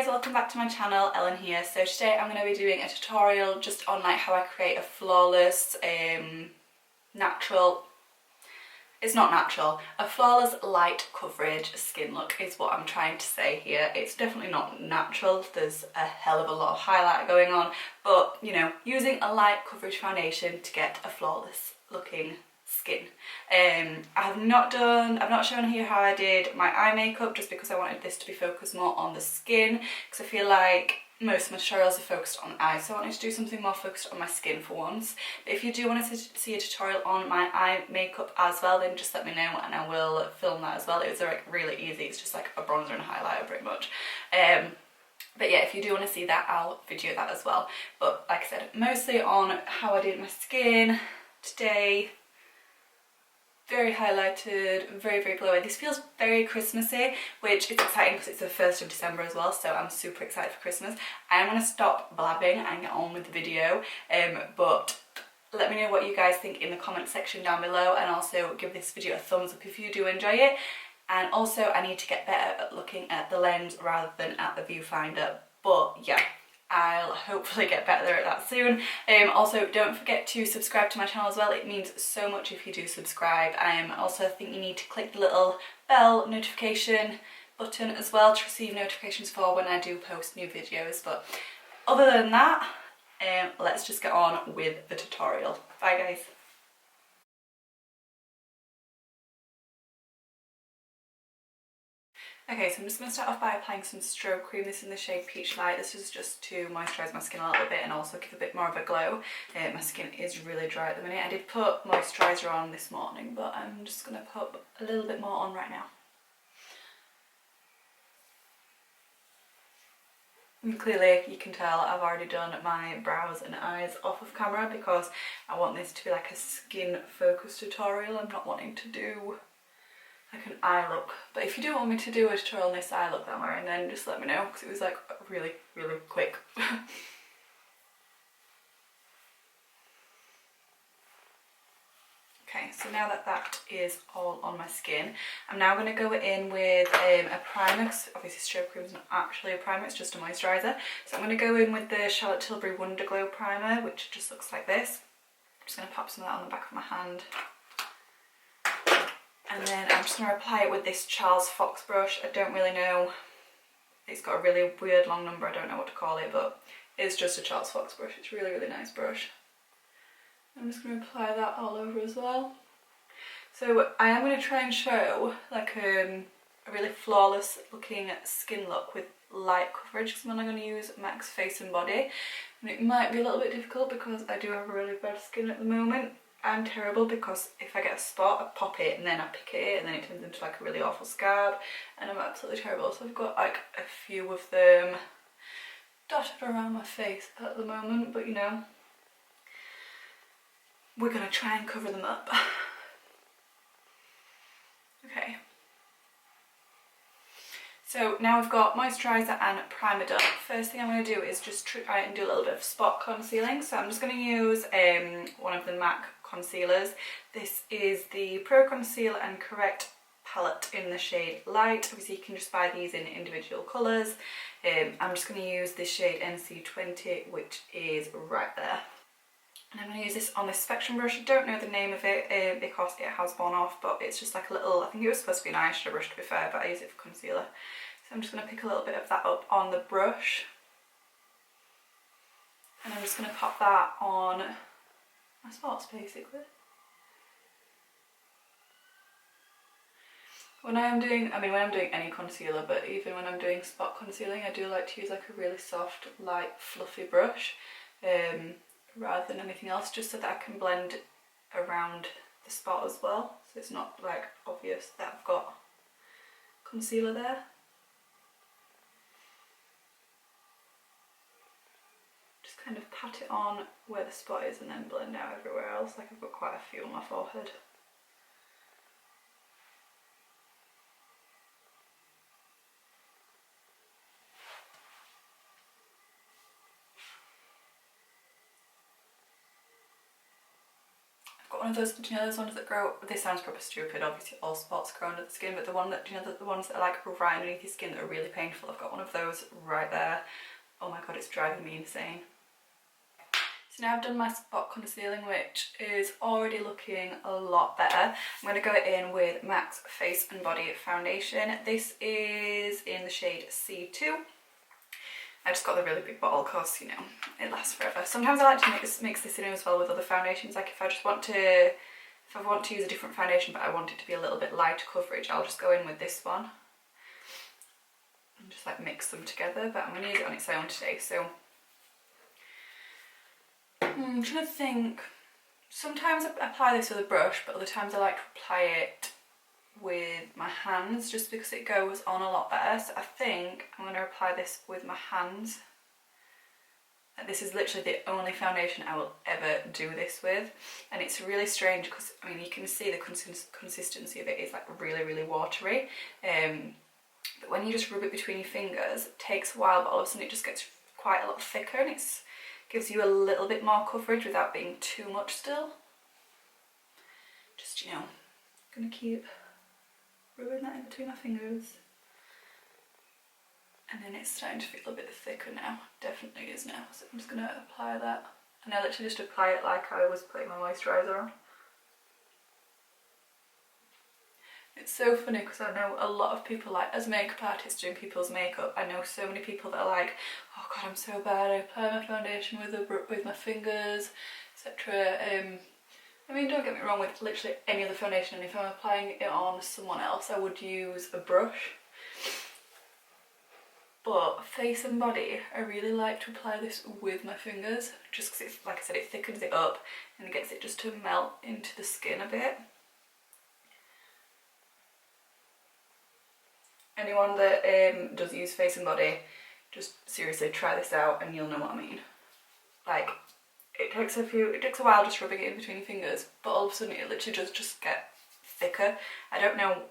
guys, welcome back to my channel. Ellen here. So today I'm going to be doing a tutorial just on like how I create a flawless a flawless light coverage skin look is what I'm trying to say here. It's definitely not natural, there's a hell of a lot of highlight going on, but you know, using a light coverage foundation to get a flawless looking skin. I've not shown here how I did my eye makeup just because I wanted this to be focused more on the skin, because I feel like most of my tutorials are focused on eyes, so I wanted to do something more focused on my skin for once. But if you do want to see a tutorial on my eye makeup as well, then just let me know and I will film that as well. It was like really easy, it's just like a bronzer and a highlighter pretty much. But yeah, if you do want to see that, I'll video that as well. But like I said, mostly on how I did my skin today. Very highlighted, very glowy. This feels very Christmassy, which is exciting because it's the 1st of December as well, so I'm super excited for Christmas. I am going to stop blabbing and get on with the video, but let me know what you guys think in the comment section down below, and also give this video a thumbs up if you do enjoy it. And also I need to get better at looking at the lens rather than at the viewfinder, but yeah, I'll hopefully get better at that soon. Also, don't forget to subscribe to my channel as well. It means so much if you do subscribe. Also, I think you need to click the little bell notification button as well to receive notifications for when I do post new videos. But other than that, let's just get on with the tutorial. Bye guys. Okay, so I'm just going to start off by applying some Strobe Cream. This is in the shade Peach Light. This is just to moisturise my skin a little bit and also give a bit more of a glow. My skin is really dry at the minute. I did put moisturiser on this morning, but I'm just going to put a little bit more on right now. And clearly you can tell I've already done my brows and eyes off of camera because I want this to be like a skin focused tutorial. I'm not wanting to do like an eye look, but if you do want me to do a tutorial on this eye look that I'm wearing, then just let me know because it was like really quick. Okay, so now that that is all on my skin, I'm now going to go in with a primer, because obviously Strobe Cream is not actually a primer, it's just a moisturiser. So I'm going to go in with the Charlotte Tilbury Wonderglow primer, which just looks like this. I'm just going to pop some of that on the back of my hand. And then I'm just going to apply it with this Charles Fox brush. I don't really know, it's got a really weird long number, I don't know what to call it, but it's just a Charles Fox brush. It's a really nice brush. I'm just going to apply that all over as well. So I am going to try and show like a really flawless looking skin look with light coverage, because I'm only going to use Max Face and Body. And it might be a little bit difficult because I do have a really bad skin at the moment. I'm terrible because if I get a spot, I pop it and then I pick it and then it turns into like a really awful scab, and I'm absolutely terrible. So I've got like a few of them dotted around my face at the moment, but you know, we're going to try and cover them up. Okay. So now we've got moisturiser and primer done. First thing I'm going to do is just try and do a little bit of spot concealing. So I'm just going to use one of the MAC concealers. This is the Pro Conceal and Correct palette in the shade Light. Obviously you can just buy these in individual colours. I'm just going to use this shade NC20, which is right there. And I'm going to use this on this Spectrum brush. I don't know the name of it because it has worn off, but it's just like a little, I think it was supposed to be an eyeshadow brush to be fair, but I use it for concealer. So I'm just going to pick a little bit of that up on the brush. And I'm just going to pop that on my spots basically. When I'm doing any concealer, but even when I'm doing spot concealing, I do like to use like a really soft, light, fluffy brush rather than anything else, just so that I can blend around the spot as well, so it's not like obvious that I've got concealer there. Just kind of pat it on where the spot is and then blend out everywhere else. Like I've got quite a few on my forehead. got one of those, do you know those ones that grow, this sounds proper stupid, obviously all spots grow under the skin, but the one that, do you know the ones that are like right underneath your skin that are really painful, I've got one of those right there. Oh my god, it's driving me insane. So now I've done my spot concealing, which is already looking a lot better. I'm going to go in with MAC's Face and Body Foundation. This is in the shade C2. I just got the really big bottle because, you know, it lasts forever. Sometimes I like to mix this in as well with other foundations. Like if I want to use a different foundation but I want it to be a little bit lighter coverage, I'll just go in with this one and just like mix them together. But I'm going to use it on its own today. So I'm trying to think. Sometimes I apply this with a brush, but other times I like to apply it with my hands just because it goes on a lot better. So I think I'm going to apply this with my hands. This is literally the only foundation I will ever do this with, and it's really strange because I mean you can see the consistency of it is like really, really watery, but when you just rub it between your fingers it takes a while, but all of a sudden it just gets quite a lot thicker and it gives you a little bit more coverage without being too much still. Just, you know, gonna keep rubbing that in between my fingers, and then it's starting to feel a bit thicker now. Definitely is now. So I'm just gonna apply that, and I literally just apply it like I was putting my moisturiser on. It's so funny because I know a lot of people, like as makeup artists doing people's makeup, I know so many people that are like, oh god, I'm so bad, I apply my foundation with my fingers, etc. I mean, don't get me wrong with literally any other foundation, and if I'm applying it on someone else I would use a brush. But face and body, I really like to apply this with my fingers, just because it's, like I said, it thickens it up and it gets it just to melt into the skin a bit. Anyone that does use face and body, just seriously try this out and you'll know what I mean. Like, it takes a while just rubbing it in between your fingers, but all of a sudden it literally does just get thicker. I don't know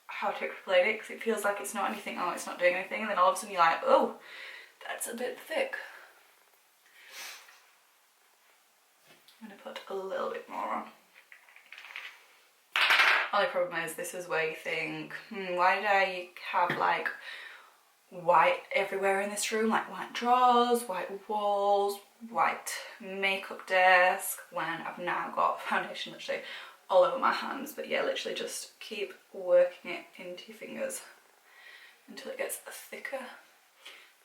how to explain it because it feels like it's not anything, oh it's not doing anything, and then all of a sudden you're like, oh, that's a bit thick. I'm going to put a little bit more on. Only problem is this is where you think, why did I have like white everywhere in this room, like white drawers, white walls, white makeup desk, when I've now got foundation literally all over my hands. But yeah, literally just keep working it into your fingers until it gets thicker.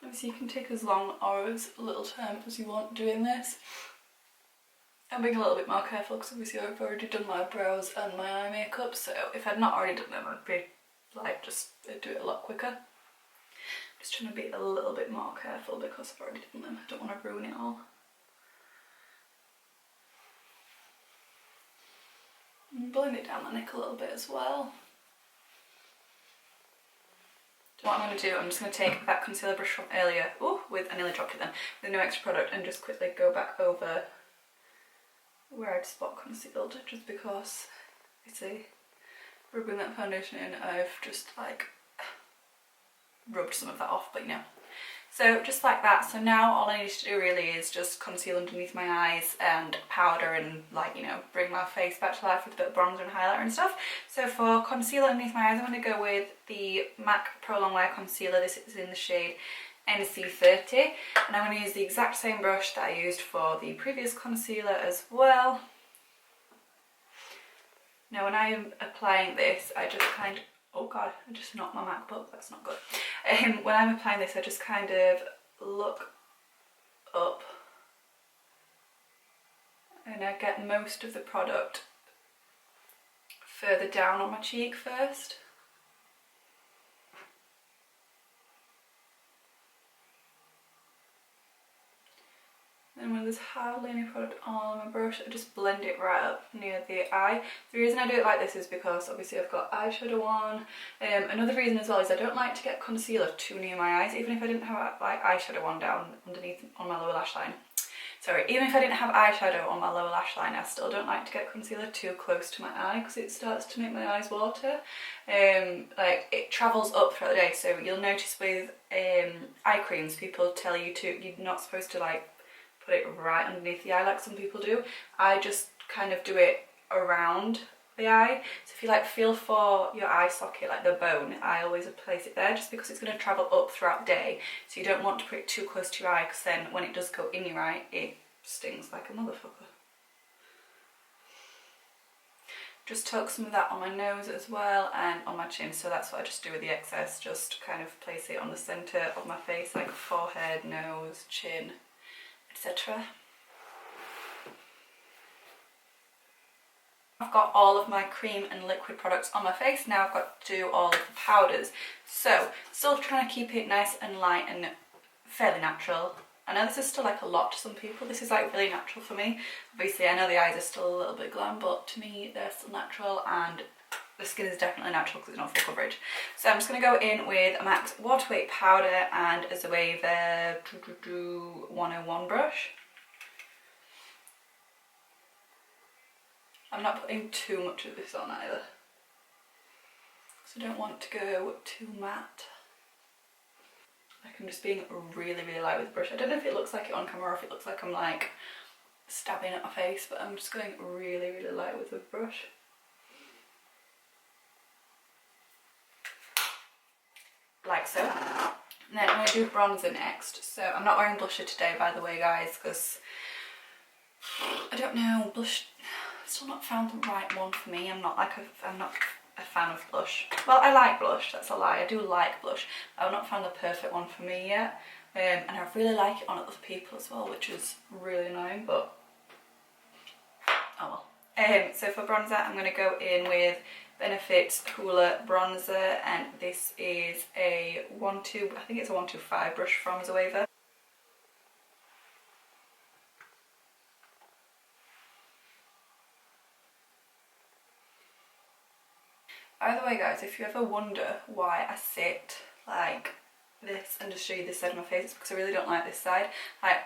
Obviously you can take as long or as little time as you want doing this. I'm being a little bit more careful because obviously I've already done my brows and my eye makeup, so if I'd not already done them I'd be like just do it a lot quicker. Just trying to be a little bit more careful because I've already done them. I don't want to ruin it all. And blend it down my neck a little bit as well. What I'm going to do, I'm just going to take that concealer brush from earlier, with, I nearly dropped it then, with no extra product, and just quickly go back over where I'd spot concealed, just because you see, rubbing that foundation in, I've just like rubbed some of that off, but you know. So just like that. So now all I need to do really is just conceal underneath my eyes and powder and, like, you know, bring my face back to life with a bit of bronzer and highlighter and stuff. So for concealer underneath my eyes, I'm going to go with the MAC Pro Longwear Concealer. This is in the shade NC30, and I'm going to use the exact same brush that I used for the previous concealer as well. Now when I am applying this, I just kind of, oh god, I just knocked my MacBook, that's not good. When I'm applying this, I just kind of look up and I get most of the product further down on my cheek first. And when there's hardly any product on my brush, I just blend it right up near the eye. The reason I do it like this is because obviously I've got eyeshadow on. Another reason as well is I don't like to get concealer too near my eyes, even if I didn't have like eyeshadow on down underneath on my lower lash line. Sorry, even if I didn't have eyeshadow on my lower lash line, I still don't like to get concealer too close to my eye because it starts to make my eyes water. Like it travels up throughout the day, so you'll notice with eye creams, people tell you you're not supposed to like put it right underneath the eye like some people do. I just kind of do it around the eye. So if you like feel for your eye socket, like the bone, I always place it there just because it's going to travel up throughout the day. So you don't want to put it too close to your eye because then when it does go in your eye, it stings like a motherfucker. Just tuck some of that on my nose as well and on my chin, so that's what I just do with the excess, just kind of place it on the centre of my face, like forehead, nose, chin, etc. I've got all of my cream and liquid products on my face, now I've got to do all of the powders. So, still trying to keep it nice and light and fairly natural. I know this is still like a lot to some people, this is like really natural for me. Obviously I know the eyes are still a little bit glam, but to me they're still natural and the skin is definitely natural because it's not full coverage. So I'm just going to go in with a MAC's Waterweight powder and a Jouer 101 brush. I'm not putting too much of this on either, so I don't want to go too matte. Like I'm just being really light with the brush. I don't know if it looks like it on camera or if it looks like I'm like stabbing at my face, but I'm just going really light with the brush. Like so. And then I'm going to do bronzer next. So I'm not wearing blusher today, by the way, guys, because I don't know, blush, I've still not found the right one for me. I'm not a fan of blush. Well, I like blush, that's a lie, I do like blush. I've not found the perfect one for me yet, and I really like it on other people as well, which is really annoying, but oh well. So for bronzer I'm going to go in with Benefit's Hoola bronzer, and this is a I think it's a 125 brush from Jouer. By the way guys, if you ever wonder why I sit like this and just show you this side of my face, it's because I really don't like this side. Like,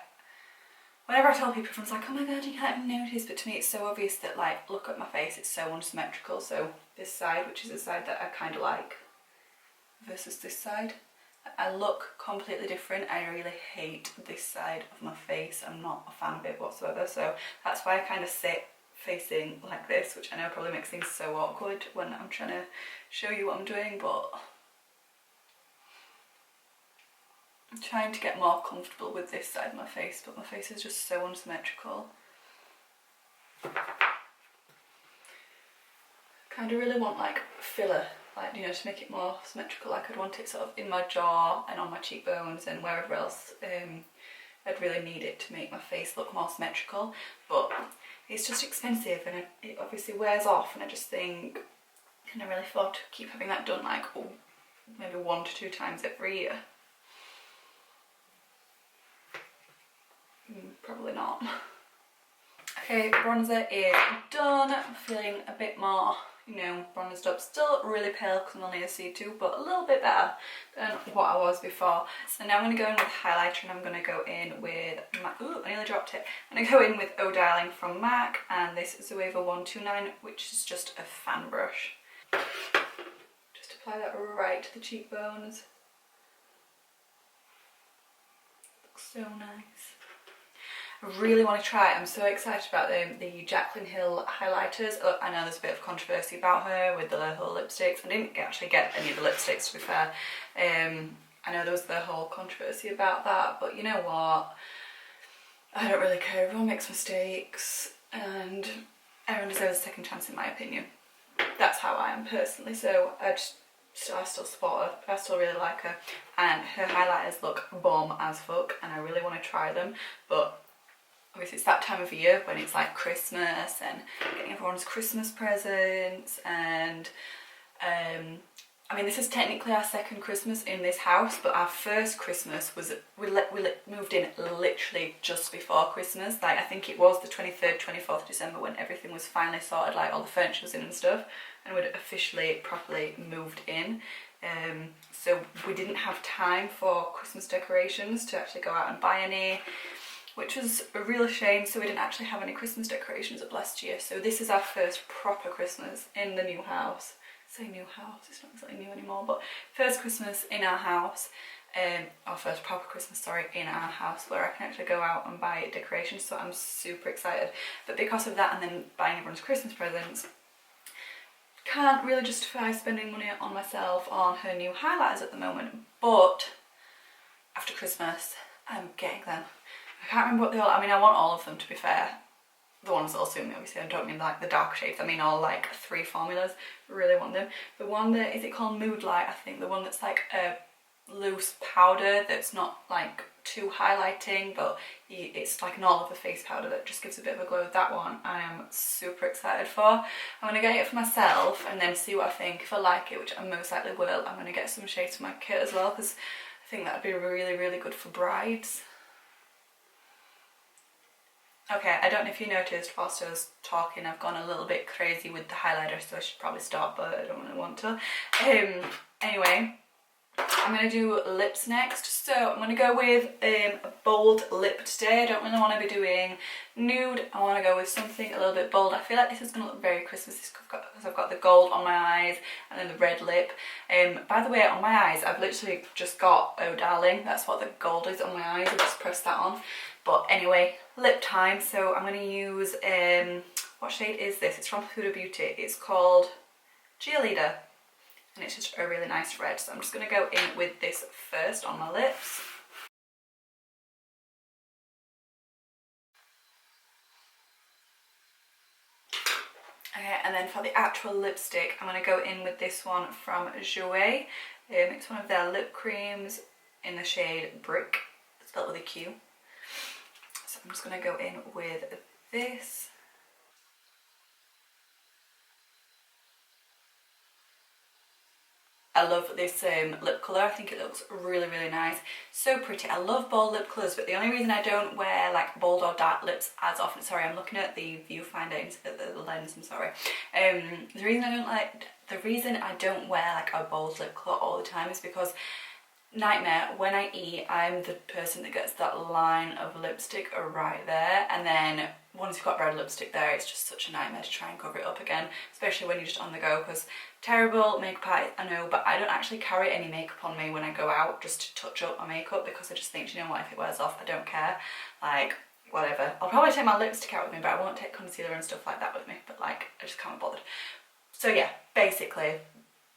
whenever I tell people, everyone's like, oh my god, you can't even notice, but to me it's so obvious that, like, look at my face, it's so unsymmetrical. So this side, which is the side that I kind of like, versus this side, I look completely different. I really hate this side of my face, I'm not a fan of it whatsoever, so that's why I kind of sit facing like this, which I know probably makes things so awkward when I'm trying to show you what I'm doing, but I'm trying to get more comfortable with this side of my face, but my face is just so unsymmetrical. Kind of really want like filler, like, you know, to make it more symmetrical. Like I'd want it sort of in my jaw and on my cheekbones and wherever else I'd really need it to make my face look more symmetrical, but it's just expensive and it obviously wears off, and I just think, can I really afford to keep having that done like maybe 1 to 2 times every year? Probably not. Okay, bronzer is done. I'm feeling a bit more, you know, bronzed up. Still really pale because I'm only a C2, but a little bit better than what I was before. So now I'm going to go in with highlighter, and I'm going to go in with my, ooh, I nearly dropped it. I'm going to go in with O Darling from MAC, and this is Jouer 129, which is just a fan brush. Just apply that right to the cheekbones. Looks so nice. I really want to try it. I'm so excited about the Jaclyn Hill highlighters. Oh, I know there's a bit of controversy about her with the whole lipsticks. I didn't actually get any of the lipsticks, to be fair. I know there was the whole controversy about that, but you know what? I don't really care. Everyone makes mistakes and everyone deserves a second chance, in my opinion. That's how I am personally, so I still support her. I still really like her, and her highlighters look bomb as fuck, and I really want to try them, but obviously it's that time of year when it's like Christmas and getting everyone's Christmas presents, and I mean, this is technically our second Christmas in this house, but our first Christmas was, we moved in literally just before Christmas. Like, I think it was the 23rd, 24th December when everything was finally sorted, like all the furniture was in and stuff, and we'd officially, properly moved in. So we didn't have time for Christmas decorations to actually go out and buy any, which was a real shame. So we didn't actually have any Christmas decorations up last year. So this is our first proper Christmas in the new house. Say new house, it's not exactly new anymore, but first Christmas in our house, our first proper Christmas, sorry, in our house where I can actually go out and buy decorations, so I'm super excited. But because of that and then buying everyone's Christmas presents, can't really justify spending money on myself on her new highlighters at the moment. But after Christmas, I'm getting them. I can't remember what they all, I mean, I want all of them, to be fair. The ones that'll suit me, obviously. I don't mean like the dark shades, I mean all like 3 formulas. Really want them. The one that, is it called Mood Light, I think? The one that's like a loose powder that's not like too highlighting, but it's like an all over face powder that just gives a bit of a glow. That one I am super excited for. I'm going to get it for myself and then see what I think. If I like it, which I most likely will, I'm going to get some shades for my kit as well, because I think that'd be really, really good for brides. Okay, I don't know if you noticed whilst I was talking, I've gone a little bit crazy with the highlighter, so I should probably stop, but I don't really want to. Anyway, I'm going to do lips next. So I'm going to go with a bold lip today. I don't really want to be doing nude. I want to go with something a little bit bold. I feel like this is going to look very Christmassy because I've got the gold on my eyes and then the red lip. By the way, on my eyes, I've literally just got Oh Darling. That's what the gold is on my eyes. I just pressed that on. But anyway, lip time. So I'm going to use, what shade is this? It's from Huda Beauty. It's called Cheerleader. And it's just a really nice red. So I'm just going to go in with this first on my lips. Okay, and then for the actual lipstick, I'm going to go in with this one from Jouer. It's one of their lip creams in the shade Brique, spelled with a Q. So I'm just going to go in with this. I love this lip colour. I think it looks really, really nice. So pretty. I love bold lip colours, but the only reason I don't wear like bold or dark lips as often, sorry, I'm looking at the viewfinder instead of the lens, I'm sorry. The reason I don't wear like a bold lip colour all the time is because nightmare, when I eat, I'm the person that gets that line of lipstick right there, and then once you've got red lipstick there, it's just such a nightmare to try and cover it up again, especially when you're just on the go, because terrible makeup artist, I know, but I don't actually carry any makeup on me when I go out just to touch up my makeup, because I just think, you know what, if it wears off, I don't care, like, whatever. I'll probably take my lipstick out with me, but I won't take concealer and stuff like that with me, but like, I just can't be bothered. So yeah, basically,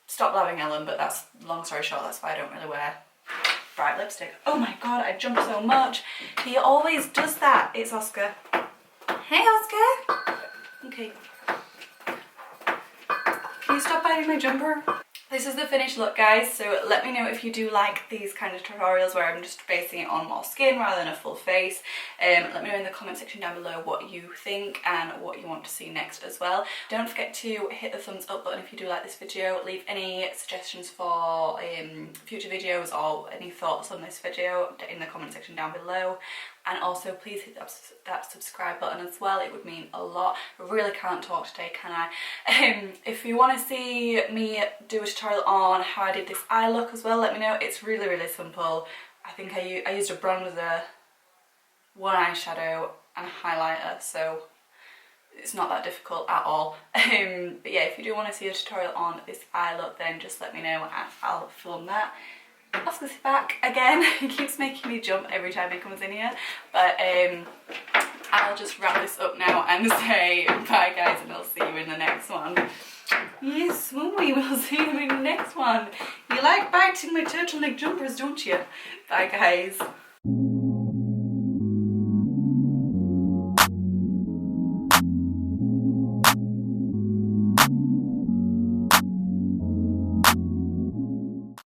stop loving Ellen, but that's, long story short, that's why I don't really wear bright lipstick. Oh my god, I jumped so much. He always does that. It's Oscar. Hey Oscar! Okay. Can you stop biting my jumper? This is the finished look, guys, so let me know if you do like these kind of tutorials where I'm just basing it on more skin rather than a full face. Let me know in the comment section down below what you think and what you want to see next as well. Don't forget to hit the thumbs up button if you do like this video. Leave any suggestions for future videos or any thoughts on this video in the comment section down below. And also please hit that subscribe button as well, it would mean a lot. I really can't talk today, can I? If you want to see me do a tutorial on how I did this eye look as well, let me know. It's really, really simple. I think I used a bronzer, one eyeshadow and a highlighter, so it's not that difficult at all. But yeah, if you do want to see a tutorial on this eye look, then just let me know and I'll film that. Oscar's back again. He keeps making me jump every time he comes in here, but I'll just wrap this up now and say bye guys, and I'll see you in the next one. Yes, we will see you in the next one. You like biting my turtleneck jumpers, don't you? Bye guys.